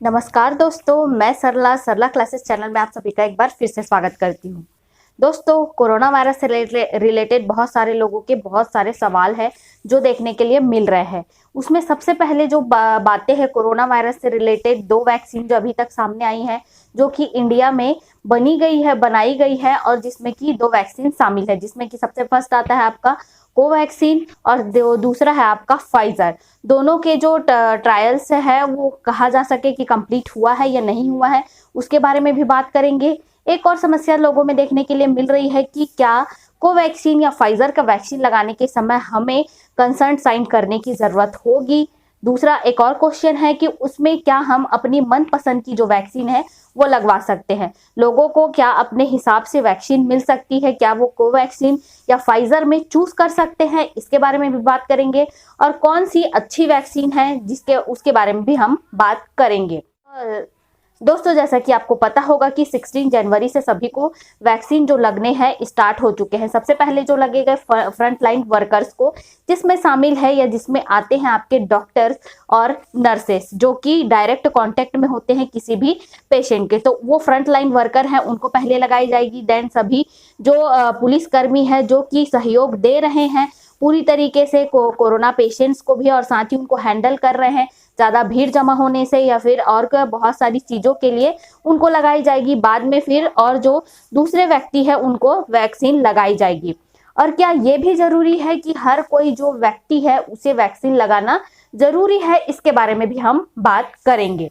नमस्कार दोस्तों, मैं सरला सरला क्लासेस चैनल में आप सभी का एक बार फिर से स्वागत करती हूँ। दोस्तों, कोरोना वायरस से रिलेटेड बहुत सारे लोगों के बहुत सारे सवाल हैं जो देखने के लिए मिल रहे हैं। उसमें सबसे पहले जो बातें हैं कोरोना वायरस से रिलेटेड, 2 वैक्सीन जो अभी तक सामने आई हैं, जो कि इंडिया में बनाई गई है और जिसमें कि 2 वैक्सीन शामिल है, जिसमें कि सबसे फर्स्ट आता है आपका कोवैक्सीन और दूसरा है आपका फाइजर। दोनों के जो ट्रायल्स है वो कहा जा सके कि कंप्लीट हुआ है या नहीं हुआ है, उसके बारे में भी बात करेंगे। एक और समस्या लोगों में देखने के लिए मिल रही है कि क्या कोवैक्सीन या फाइजर का वैक्सीन लगाने के समय हमें कंसर्ट साइन करने की जरूरत होगी। दूसरा एक और क्वेश्चन है कि उसमें क्या हम अपनी मनपसंद की जो वैक्सीन है वो लगवा सकते हैं। लोगों को क्या अपने हिसाब से वैक्सीन मिल सकती है, क्या वो कोवैक्सीन या फाइजर में चूज कर सकते हैं, इसके बारे में भी बात करेंगे। और कौन सी अच्छी वैक्सीन है उसके बारे में भी हम बात करेंगे। दोस्तों, जैसा कि आपको पता होगा कि 16 जनवरी से सभी को वैक्सीन जो लगने हैं स्टार्ट हो चुके हैं। सबसे पहले जो लगे गए फ्रंट लाइन वर्कर्स को, जिसमें शामिल है या जिसमें आते हैं आपके डॉक्टर्स और नर्सेस, जो कि डायरेक्ट कांटेक्ट में होते हैं किसी भी पेशेंट के, तो वो फ्रंट लाइन वर्कर हैं, उनको पहले लगाई जाएगी। देन सभी जो पुलिसकर्मी है जो कि सहयोग दे रहे हैं पूरी तरीके से कोरोना पेशेंट्स को भी, और साथ ही उनको हैंडल कर रहे हैं ज्यादा भीड़ जमा होने से या फिर और बहुत सारी चीजों के लिए उनको लगाई जाएगी। बाद में फिर और जो दूसरे व्यक्ति है उनको वैक्सीन लगाई जाएगी। और क्या ये भी जरूरी है कि हर कोई जो व्यक्ति है उसे वैक्सीन लगाना जरूरी है, इसके बारे में भी हम बात करेंगे।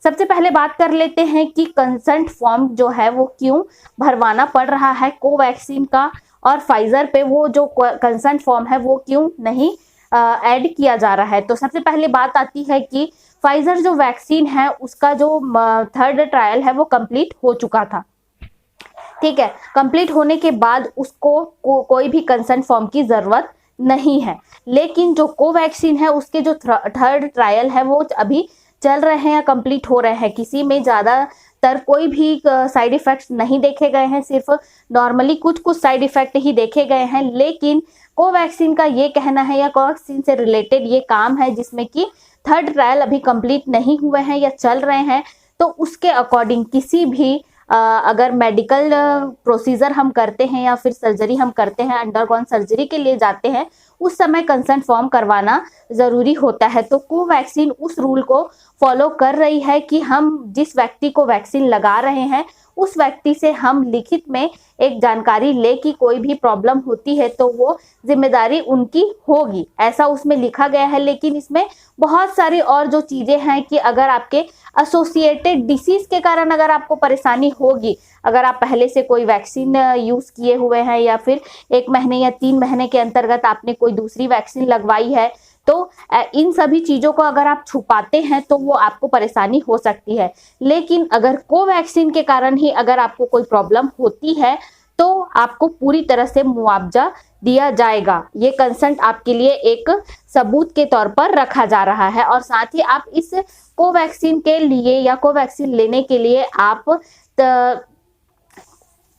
सबसे पहले बात कर लेते हैं कि कंसेंट फॉर्म जो है वो क्यों भरवाना पड़ रहा है कोवैक्सीन का, और फाइजर पे वो जो कंसेंट फॉर्म है वो क्यों नहीं ऐड किया जा रहा है। तो सबसे पहले बात आती है कि फाइजर जो वैक्सीन है उसका जो 3rd ट्रायल है वो कंप्लीट हो चुका था। ठीक है, कंप्लीट होने के बाद उसको कोई भी कंसेंट फॉर्म की जरूरत नहीं है। लेकिन जो कोवैक्सीन है उसके जो 3rd ट्रायल है वो अभी चल रहे हैं या कंप्लीट हो रहे हैं। किसी में ज्यादातर कोई भी साइड इफेक्ट्स नहीं देखे गए हैं, सिर्फ नॉर्मली कुछ साइड इफेक्ट ही देखे गए हैं। लेकिन कोवैक्सीन का ये कहना है या कोवैक्सीन से रिलेटेड ये काम है जिसमें कि 3rd ट्रायल अभी कंप्लीट नहीं हुए हैं या चल रहे हैं, तो उसके अकॉर्डिंग किसी भी अगर मेडिकल प्रोसीजर हम करते हैं या फिर सर्जरी हम करते हैं, अंडरगॉन सर्जरी के लिए जाते हैं, उस समय कंसेंट फॉर्म करवाना जरूरी होता है। तो कोवैक्सीन उस रूल को फॉलो कर रही है कि हम जिस व्यक्ति को वैक्सीन लगा रहे हैं उस व्यक्ति से हम लिखित में एक जानकारी ले कि कोई भी प्रॉब्लम होती है तो वो जिम्मेदारी उनकी होगी, ऐसा उसमें लिखा गया है। लेकिन इसमें बहुत सारी और जो चीजें हैं कि अगर आपके एसोसिएटेड डिसीज के कारण अगर आपको परेशानी होगी, अगर आप पहले से कोई वैक्सीन यूज किए हुए हैं या फिर 1 महीने या 3 महीने के अंतर्गत आपने कोई दूसरी वैक्सीन लगवाई है, तो इन सभी चीजों को अगर आप छुपाते हैं तो वो आपको परेशानी हो सकती है। लेकिन अगर कोवैक्सीन के कारण ही अगर आपको कोई प्रॉब्लम होती है तो आपको पूरी तरह से मुआवजा दिया जाएगा। ये कंसेंट आपके लिए एक सबूत के तौर पर रखा जा रहा है। और साथ ही आप इस कोवैक्सीन के लिए या कोवैक्सीन लेने के लिए आप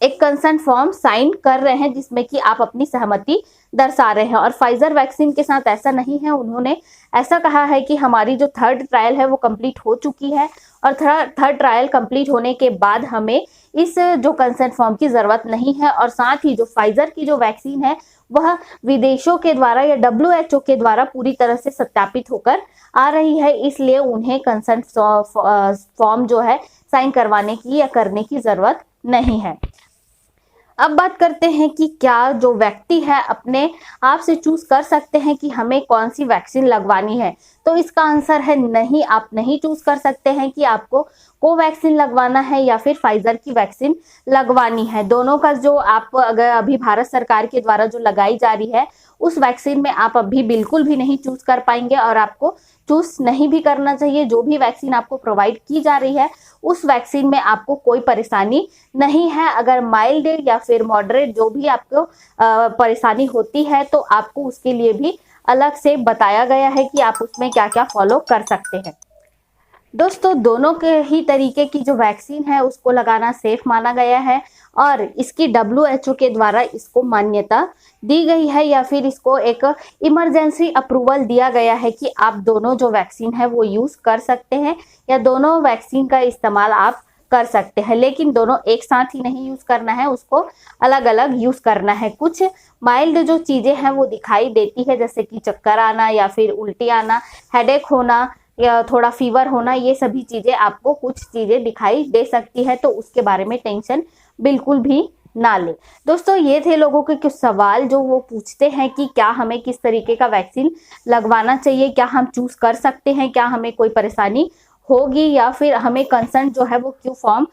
एक कंसेंट फॉर्म साइन कर रहे हैं जिसमें कि आप अपनी सहमति दर्शा रहे हैं। और फाइजर वैक्सीन के साथ ऐसा नहीं है, उन्होंने ऐसा कहा है कि हमारी जो 3rd ट्रायल है वो कंप्लीट हो चुकी है और 3rd ट्रायल कंप्लीट होने के बाद हमें इस जो कंसेंट फॉर्म की जरूरत नहीं है। और साथ ही जो फाइजर की जो वैक्सीन है वह विदेशों के द्वारा या WHO के द्वारा पूरी तरह से सत्यापित होकर आ रही है, इसलिए उन्हें कंसेंट फॉर्म जो है साइन करवाने की या करने की जरूरत नहीं है। अब बात करते हैं कि क्या जो व्यक्ति है अपने आप से चूज कर सकते हैं कि हमें कौन सी वैक्सीन लगवानी है। तो इसका आंसर है नहीं, आप नहीं चूज कर सकते हैं कि आपको कोवैक्सीन लगवाना है या फिर फाइजर की वैक्सीन लगवानी है। दोनों का जो आप अगर अभी भारत सरकार के द्वारा जो लगाई जा रही है उस वैक्सीन में आप अभी बिल्कुल भी नहीं चूज कर पाएंगे और आपको चूज नहीं भी करना चाहिए। जो भी वैक्सीन आपको प्रोवाइड की जा रही है उस वैक्सीन में आपको कोई परेशानी नहीं है। अगर माइल्ड या फिर मॉडरेट जो भी आपको परेशानी होती है तो आपको उसके लिए भी अलग से बताया गया है कि आप उसमें क्या क्या फॉलो कर सकते हैं। दोस्तों दोनों के ही तरीके की जो वैक्सीन है उसको लगाना सेफ माना गया है और इसकी WHO के द्वारा इसको मान्यता दी गई है या फिर इसको एक इमरजेंसी अप्रूवल दिया गया है कि आप दोनों जो वैक्सीन है वो यूज कर सकते हैं या दोनों वैक्सीन का इस्तेमाल आप कर सकते हैं, लेकिन दोनों एक साथ ही नहीं यूज करना है, उसको अलग अलग यूज करना है। कुछ माइल्ड जो चीजें हैं वो दिखाई देती है जैसे कि चक्कर आना या फिर उल्टी आना, हेडेक होना या थोड़ा फीवर होना, ये सभी चीजें आपको कुछ चीजें दिखाई दे सकती है, तो उसके बारे में टेंशन बिल्कुल भी ना ले। दोस्तों ये थे लोगों के कुछ सवाल जो वो पूछते हैं कि क्या हमें किस तरीके का वैक्सीन लगवाना चाहिए, क्या हम चूज कर सकते हैं, क्या हमें कोई परेशानी होगी या फिर हमें कंसर्न जो है वो क्यों फॉर्म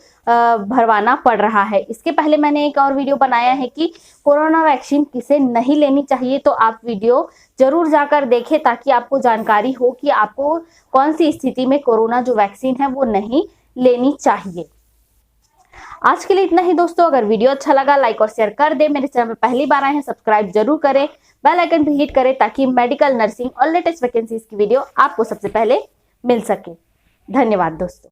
भरवाना पड़ रहा है। इसके पहले मैंने एक और वीडियो बनाया है कि कोरोना वैक्सीन किसे नहीं लेनी चाहिए, तो आप वीडियो जरूर जाकर देखें ताकि आपको जानकारी हो कि आपको कौन सी स्थिति में कोरोना जो वैक्सीन है वो नहीं लेनी चाहिए। आज के लिए इतना ही दोस्तों। अगर वीडियो अच्छा लगा लाइक और शेयर कर दे, मेरे चैनल पर पहली बार आए हैं सब्सक्राइब जरूर करें, बेल आइकन भी हिट करें ताकि मेडिकल, नर्सिंग और लेटेस्ट वैकेंसीज की वीडियो आपको सबसे पहले मिल सके। धन्यवाद दोस्तों।